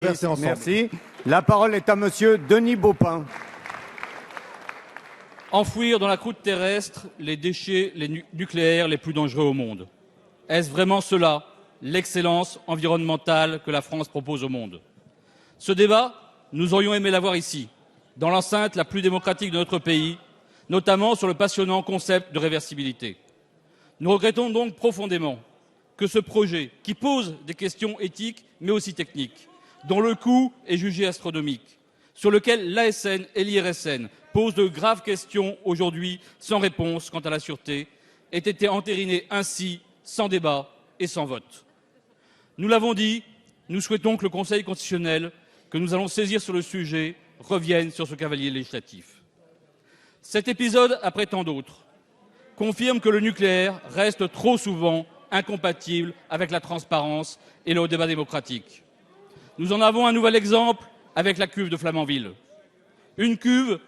Merci. La parole est à Monsieur Denis Baupin. Enfouir dans la croûte terrestre les déchets nucléaires les plus dangereux au monde. Est-ce vraiment cela, l'excellence environnementale que la France propose au monde? Ce débat, nous aurions aimé l'avoir ici, dans l'enceinte la plus démocratique de notre pays, notamment sur le passionnant concept de réversibilité. Nous regrettons donc profondément que ce projet, qui pose des questions éthiques mais aussi techniques, dont le coût est jugé astronomique, sur lequel l'ASN et l'IRSN posent de graves questions aujourd'hui sans réponse quant à la sûreté, ait été entériné ainsi, sans débat et sans vote. Nous l'avons dit, nous souhaitons que le Conseil constitutionnel, que nous allons saisir sur le sujet, revienne sur ce cavalier législatif. Cet épisode, après tant d'autres, confirme que le nucléaire reste trop souvent incompatible avec la transparence et le débat démocratique. Nous en avons un nouvel exemple avec la cuve de Flamanville. Une cuve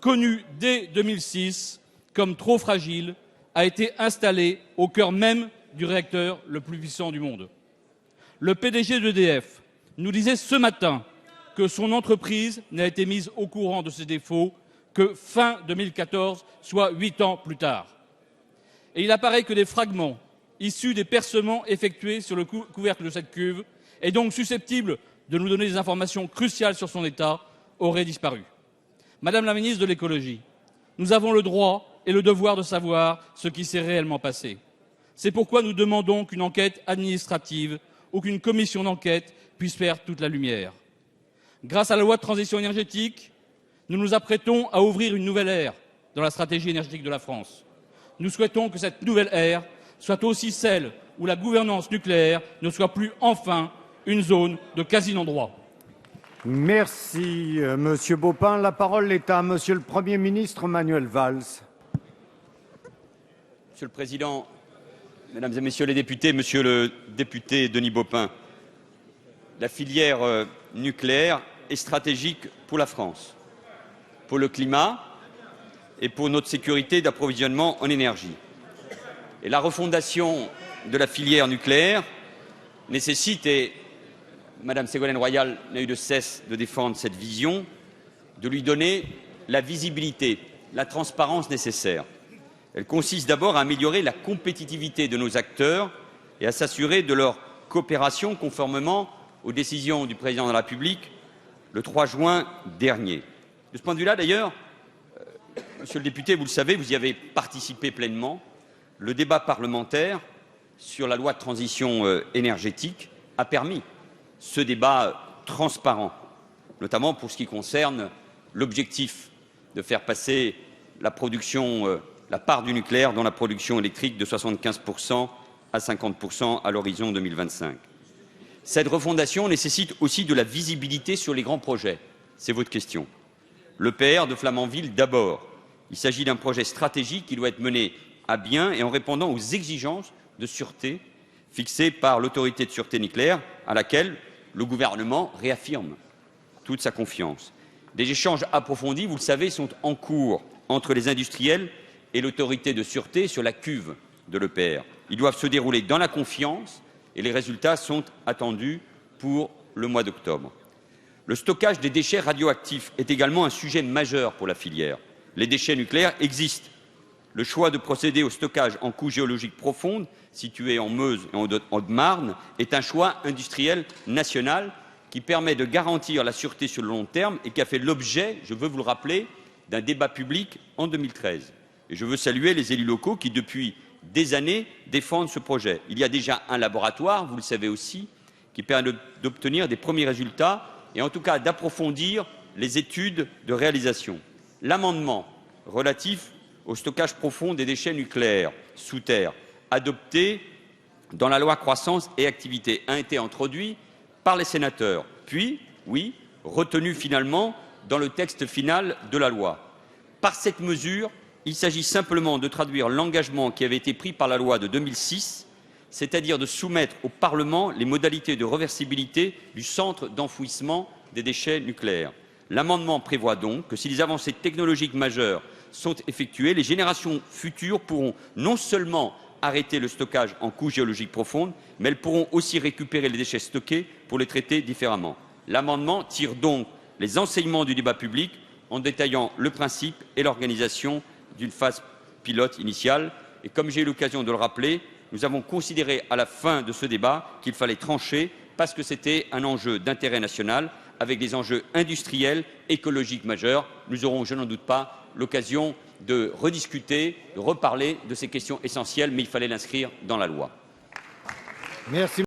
connue dès 2006 comme trop fragile a été installée au cœur même du réacteur le plus puissant du monde. Le PDG d'EDF nous disait ce matin que son entreprise n'a été mise au courant de ses défauts que fin 2014, soit 8 ans plus tard. Et il apparaît que des fragments issus des percements effectués sur le couvercle de cette cuve et donc susceptibles de nous donner des informations cruciales sur son état, auraient disparu. Madame la ministre de l'écologie, nous avons le droit et le devoir de savoir ce qui s'est réellement passé. C'est pourquoi nous demandons qu'une enquête administrative ou qu'une commission d'enquête puisse faire toute la lumière. Grâce à la loi de transition énergétique, nous nous apprêtons à ouvrir une nouvelle ère dans la stratégie énergétique de la France. Nous souhaitons que cette nouvelle ère soit aussi celle où la gouvernance nucléaire ne soit plus enfin une zone de quasi-non-droit. Merci, Monsieur Baupin. La parole est à Monsieur le Premier ministre Manuel Valls. Monsieur le Président, Mesdames et Messieurs les députés, Monsieur le député Denis Baupin, la filière nucléaire est stratégique pour la France, pour le climat et pour notre sécurité d'approvisionnement en énergie. Et la refondation de la filière nucléaire nécessite, et Madame Ségolène Royal n'a eu de cesse de défendre cette vision, de lui donner la visibilité, la transparence nécessaire. Elle consiste d'abord à améliorer la compétitivité de nos acteurs et à s'assurer de leur coopération conformément aux décisions du Président de la République le 3 juin dernier. De ce point de vue-là, d'ailleurs, Monsieur le député, vous le savez, vous y avez participé pleinement. Le débat parlementaire sur la loi de transition énergétique a permis ce débat transparent, notamment pour ce qui concerne l'objectif de faire passer la production, la part du nucléaire dans la production électrique de 75% à 50% à l'horizon 2025. Cette refondation nécessite aussi de la visibilité sur les grands projets. C'est votre question. L'EPR de Flamanville d'abord. Il s'agit d'un projet stratégique qui doit être mené à bien et en répondant aux exigences de sûreté fixées par l'autorité de sûreté nucléaire à laquelle le gouvernement réaffirme toute sa confiance. Des échanges approfondis, vous le savez, sont en cours entre les industriels et l'autorité de sûreté sur la cuve de l'EPR. Ils doivent se dérouler dans la confiance et les résultats sont attendus pour le mois d'octobre. Le stockage des déchets radioactifs est également un sujet majeur pour la filière. Les déchets nucléaires existent. Le choix de procéder au stockage en couche géologique profonde, située en Meuse et en Haute-Marne, est un choix industriel national qui permet de garantir la sûreté sur le long terme et qui a fait l'objet, je veux vous le rappeler, d'un débat public en 2013. Et je veux saluer les élus locaux qui, depuis des années, défendent ce projet. Il y a déjà un laboratoire, vous le savez aussi, qui permet d'obtenir des premiers résultats et en tout cas d'approfondir les études de réalisation. L'amendement relatif au stockage profond des déchets nucléaires sous terre, adopté dans la loi croissance et activité, a été introduit par les sénateurs, puis, oui, retenu finalement dans le texte final de la loi. Par cette mesure, il s'agit simplement de traduire l'engagement qui avait été pris par la loi de 2006, c'est-à-dire de soumettre au Parlement les modalités de réversibilité du centre d'enfouissement des déchets nucléaires. L'amendement prévoit donc que si les avancées technologiques majeures sont effectuées, les générations futures pourront non seulement arrêter le stockage en couche géologique profonde, mais elles pourront aussi récupérer les déchets stockés pour les traiter différemment. L'amendement tire donc les enseignements du débat public en détaillant le principe et l'organisation d'une phase pilote initiale. Et comme j'ai eu l'occasion de le rappeler, nous avons considéré à la fin de ce débat qu'il fallait trancher parce que c'était un enjeu d'intérêt national avec des enjeux industriels, écologiques majeurs. Nous aurons, je n'en doute pas, l'occasion de rediscuter, de reparler de ces questions essentielles, mais il fallait l'inscrire dans la loi. Merci.